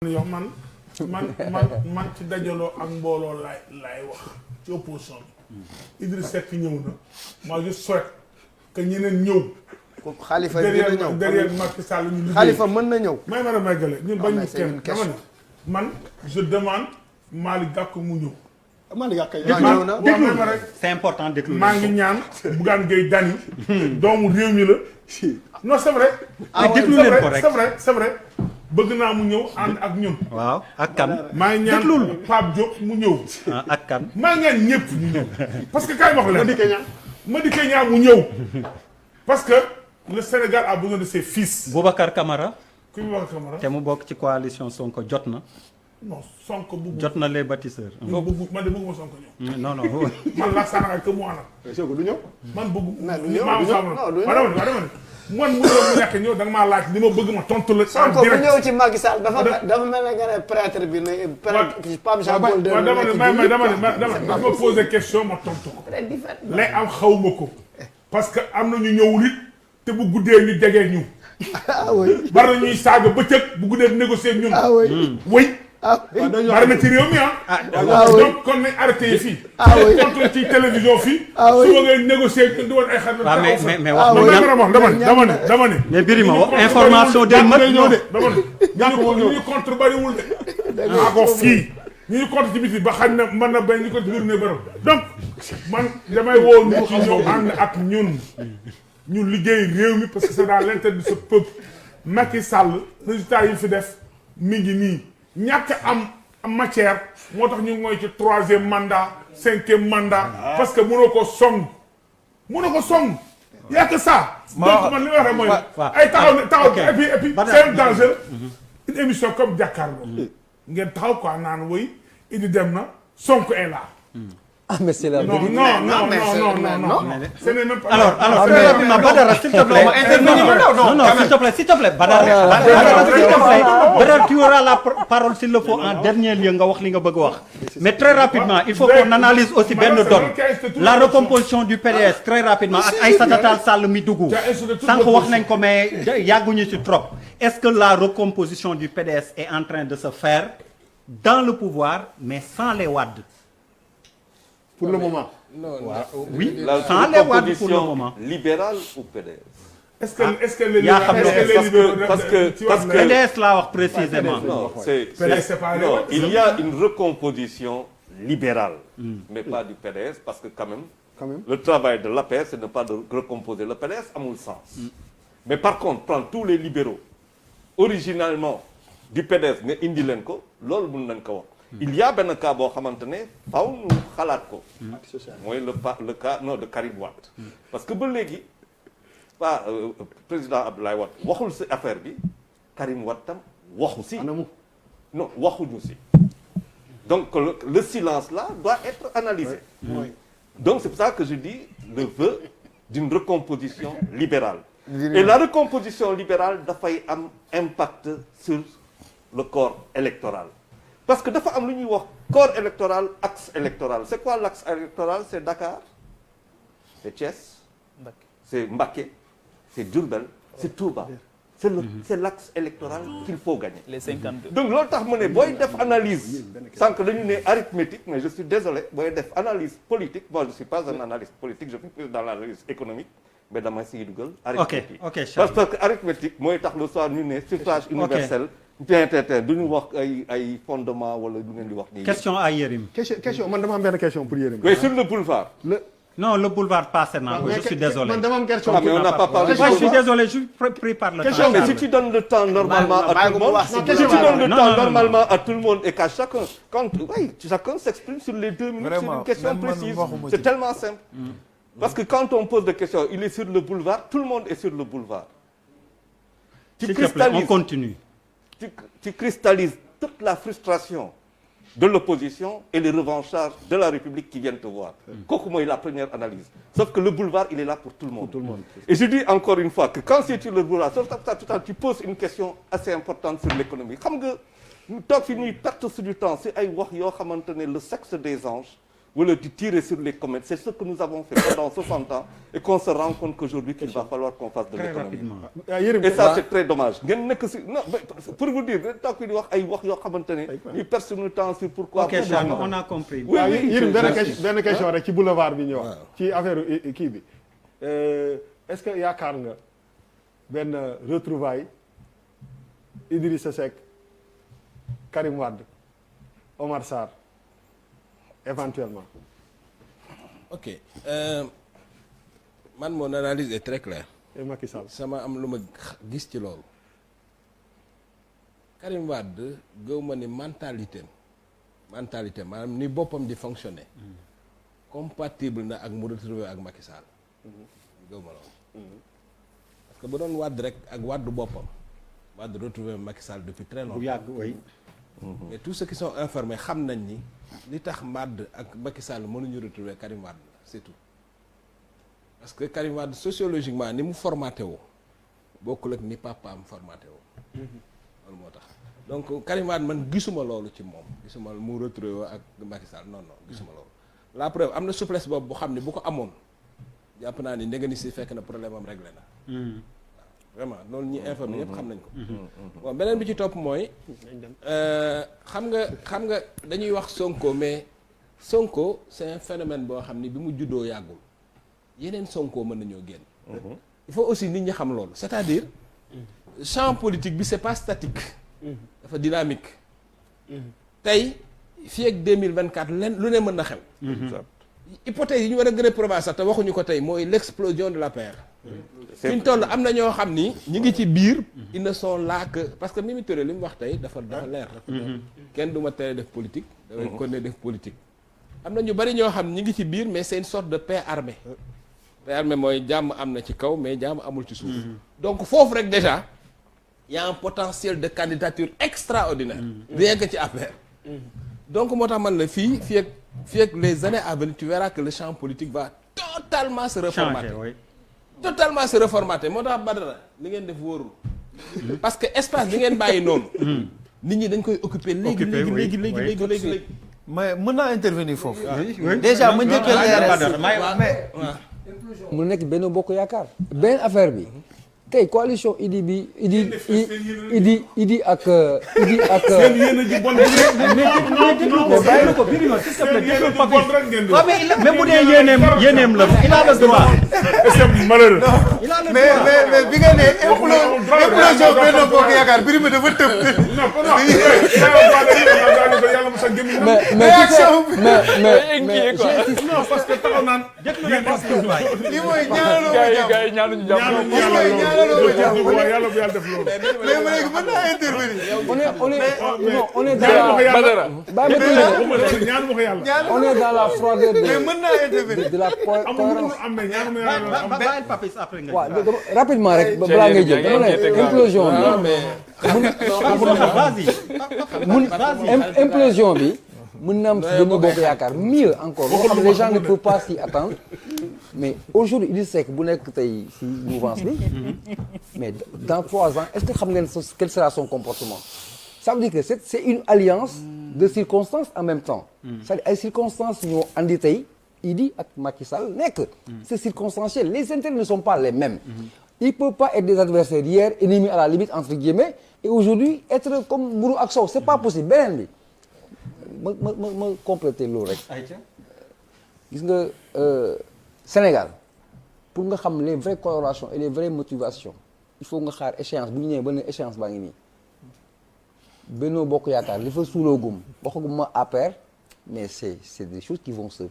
yow man ci dajaloo ak mbooloo laay wax ci opposition bi Idriss Seck ñëw na moi je souhaite que ñeneen ñëw Khalifa dina ñëw derrière Macky Sall ñu liggéey Khalifa mën na ñëw may mën a maygale ñun bañ ñu kenn dama ne man je demande Malick Gakou mu ñëw Malick Gakou ñëw na déglu ma rek c'est important déglu maa ngi ñaan Bougane Gueye Dany doomu réew mi la non c'est vrai déglu leen ko rek c'est vrai bëgg naa mu ñëw ànd ak ñun. waaw ak kan. maa ngi ñaan Pape Diop mu ñëw. ak kan. maa ngi ñaan ñëpp ñu ñëw parce que kaay wax leen. Madické Niang mu ñëw. parce que le Sénégal a besoin de ses fils. Boubacar Camara. kuy Boubacar Camara. te mu bokk ci coalition Sonko jot na. non Sonko bëgg. jot na les bâtisseurs. man de bëgguma Sonko ñëw. non non. man la Sénégal que mu àndal. Sonko du ñëw. man bëgg. du ñëw man mu nekk ñëw da nga maa laaj li ma bëgg ma tontu la. Sonko bu ñëw ci Macky Sall dafa mel ne nga ne prêtre bi ne Pape Jean Paul II dama ma posé question ma tontu ko. lay am xawma ko. parce que am na ñu ñëwul it te bu guddee ñu jege ñu. ah oui. bari na ñuy saaga bëccëg bu guddee négocier ñun. ah oui. oui. ah oui. bari na ci réew mi ah oui. donc kon nañ arrêté fii. ah oui. contre ci télévision fii. ah oui. su ma ngay négocier di woon ay xarit. waaw mais ah wax oui. dama ne. mais Birima information day mat ñëw de. dama ne ñu contre bariwul de. maa ko fii. ñu contre ci biti ba xañ na mën na bañ ñu ko ci biir ne bërëb donc man damay woo ñu ci ñëw ànd ak ñun ñu liggéey réew mi parce que c'est dans l'intérêt de ce peuple. Macky Sall résultat yi fi def mi ngi nii ñàkk am matière moo tax ñu ngoy ci 3e mandat 5e mandat parce que mënoo ko song y a que ça. donc man li ma wax rek mooy ay taxaw et puis c'est un danger une émission comme Jakaarlo ngeen taxaw quoi naan woy Idi dem na Sonko est là. ah mais c'est la non ce n'est même pas. alors très rapidement Badara s'il te plaît. non s'il te plaît Badara tu auras la parole s'il le faut en dernier lieu nga wax li nga bëgg a wax. mais très rapidement il faut qu'on analyse aussi benn donne la recomposition du PDS très rapidement ak Aïssata Tall Sall mi dugg sànq wax nañ ko mais yàgguñu ci trop. est-ce que la recomposition du PDS est en train de se faire dans le pouvoir mais sans les Wade. pour le moment. oui la sans les Wade pour le moment. libérale ou PDS. est-ce que les yaa xam ne parce que PDS laa wax précisément. non non il y a une recomposition libérale. mais pas du PDS parce que quand même. le travail de l'APR c'est ne pas de recomposer le PDS amul sens. mais par contre prendre tous les libéraux originalement du PDS nga indi leen ko loolu mën nañ ko wax. il y a benn cas boo xamante ne faaw ñu xalaat ko. mooy le cas de Karim Wade. parce que ba léegi président Abdoulaye Wade waxul si affaire bi Karim Wade tam waxu si. non waxuñu si. donc le silence là doit être analysé. donc c'est pour ça que je dis le vœu d'une recomposition libérale. et la recomposition libérale dafay am impact sur le corps électoral. parce que dafa am lu ñuy wax corps électoral axe électoral c'est quoi l'axe électoral c'est Dakar c'est Thiès c'est Mbacké c'est Diourbel c'est Touba c'est l'axe électoral qu'il faut gagner. les 52. donc loolu tax mu ne booy def analyse sànq dañu ne arithmétique mais je suis désolé booy def analyse politique moi je suis pas un analyste politique je suis plus dans l'analyse économique mais dama siy dugal arithmétique parce que arithmétique mooy tax le soir ñu ne suffrage universel duñu wax ay fondement wala du ngeen di wax nii. question à Yérim. question man dama am benn question pour Yérim. oui sur le boulevard. non le boulevard passé naa ko je suis désolé. man dama am question. mais on n'a pas parlé. je suis désolé je prie par le temps. mais si tu donnes le temps normalement à tout le monde. si tu donnes le temps normalement à tout le monde et qu'à chacun chacun s'exprime sur les 2 minutes sur une question précise c'est tellement simple. parce que quand on pose des questions il est sur le boulevard tout le monde est sur le boulevard. s'il te plaît on continue. tu cristallises toute la frustration de l'opposition et les revanchards de la République qui viennent te voir. kooku mooy la première analyse. sauf que le boulevard il est là pour tout le monde. Et je dis encore une fois que quand c'est sur le boulevard sauf que tu poses une question assez importante sur l'économie xam nga ñu toog fi ñuy perte sur du temps si ay wax yoo xamante ne le sexe des anges wala di tirer sur les comètes. C'est ce que nous avons fait pendant 60 ans et qu'on se rend compte qu'aujourd'hui qu'il va falloir qu'on fasse de l'économie. Et ça c'est très dommage. ngeen nekk si non pour vous dire tant que di wax ay wax yoo xamante ne ñu perdre suñu temps sur pourquoi. ok on a compris. oui Yérim benn question rek ci boulevard bi ñu wax. ci affaire kii bi est-ce que yaakaar nga benn retrouvaille Idrissa Seck Karim Wade Omar Sarr éventuellement. ok man mon analyse est très claire. et Macky Sall. sama am lu ma gis ci loolu. Karim Wade gëw ma ni mentalité maanaam ni boppam di fonctionner. compatible na ak mu retrouver ak Macky Sall. gëw ma loolu. parce que bu doon Wade rek ak Wade boppam. Wade retrouver Macky Sall depuis très longtemps. bu yàgg oui. mais tous ceux qui sont informés xam nañ ni li tax Wade ak Macky Sall mënuñu retrouver Karim Wade c'est tout parce que Karim Wade sociologiquement ni mu formaté woo bokkul ak ni papaam formaté woo loolu moo tax donc Karim Wade man gisuma loolu ci moom gisuma mu retrouver ak Macky Sall non gisuma loolu la preuve am na souplesse boobu bu xam ne bu ko amoon jàpp naa ni ndege ni si fekk na problème am réglé na vraiment loolu ñi informé ñëpp xam nañ ko bon beneen bi ci topp mooy xam nga dañuy wax Sonko mais Sonko c'est un phénomène boo xam ni bi mu juddoo yàggul yeneen Sonko mën nañoo génn il faut aussi nit ñi xam loolu c'est-à-dire champ politique bi c'est pas statique dafa dynamique tey fii ak 2024 len lu ne mën na xew hypothèse yi ñu war a gën a proba sax te waxuñu ko tey mooy l'explosion de l'APR fi ñu toll am na ñoo xam ni ñu ngi ci biir ils ne sont là que parce que Mimi Touré li mu wax tey dafa leer kenn du ma tere def politique dafay continuer def politique am na ñu bari ñoo xam ñi ngi ci biir mais c'est une sorte de paix armée paix armée mooy jàmm am na ci kaw mais jàmm amul ci suuf donc foofu rek déjà y a un potentiel de candidature extraordinaire rien que ci APR donc moo tax man la fii ak les années à venir tu verras que le champ politique va totalement se reformater totalement se reformater moo tax Badara li ngeen def wóorul parce que espace bi ngeen bàyyi noonu nit ñi dañ koy occuper léegi mais mën naa intervenir foofu déjà ma njëkkee leeral mais mu nekk benn bokk yaakaar benn affaire bi tey coalition Idi bi Idi ak seen yéen a ji bon mais bàyyi ko Birima s'il te plaît déglu Papis mais bu dee yéeneem la il a le droit c'est malheureux mais bi nga ne implosion Benno Bokk Yaakaar Birima dafa tëb mais parce que taxaw naan li mooy ñaanaloo yàlla bu yàlla def loolu léegi mën naa intervenir on est dans la froideur mais mën naa intervenir de la cohérence bàyyil Papis après nga waaw rapidement rek balaa ngay jël dama ne implosion bi implosion bi mën na am si Benno Bokk Yaakaar mieux encore boo xam ne les gens ne peuvent pas s'y attendre mais aujourd'hui Idrissa Seck bu nekk tey si mouvance bi mais dans 3 ans est-ce que xam ngeen quel sera son comportement ça veut dire que c'est une alliance de circonstances en même temps c'est-à-dire ay circonstances ñoo andi tey Idi ak Macky Sall nekk c'est circonstanciel les intérêts ne sont pas les mêmes ils peuvent pas être des adversaires hier ennemis à la limite entre guillemets et aujourd'hui être comme mburu ak sow c'est pas possible beneen bi ma compléter loolu rek gis nga Sénégal pour nga xam les vraies colorations et les vraies motivations il faut nga xaar échéance bu ñu ñëwee ba ne échéance baa ngi nii Benno Bokk Yaakaar li fa suuloogum waxaguma APR mais c'est des choses qui vont se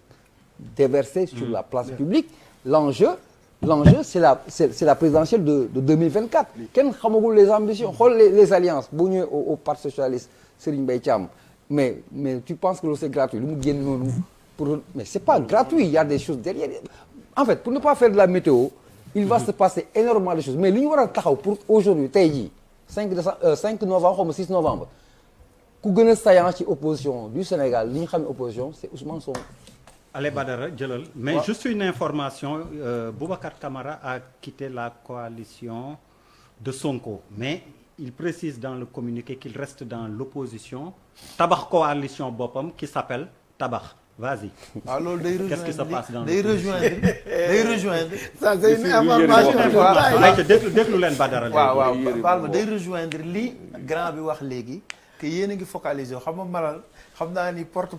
déverser sur la place publique l'enjeu c'est la présidentielle de 2024 kenn xamagul les ambitions xool les alliances boo ñëwee au Parti socialiste Serigne Mbaye Thiam mais tu penses que loolu c'est gratuit lu mu génn noonu mais c'est pas gratuit il y a des choses derrière en fait pour ne pas faire de la météo il va se passer énormément de choses mais li ñu war a taxaw pour aujourd'hui tey jii 5 novembre xaw ma 6 novembre ku gën a saillant ci opposition du Sénégal li ñu xam ne opposition c'est Ousmane Sonko. Allez Badara jëlal mais juste une information Boubacar Camara a quitté la coalition de Sonko mais il précise dans le communiqué qu'il reste dans l'opposition tabax coalition boppam qui s'appelle tabax Vas-y. waaw loolu day rejoindre Qu'est-ce qui se passe dans day rejoindre ça c'est une information. ayca déglu leen Badara. waaw baal ma day rejoindre li grand bi wax léegi que yéen a ngi focaliser xam nga Malal xam naa ni porte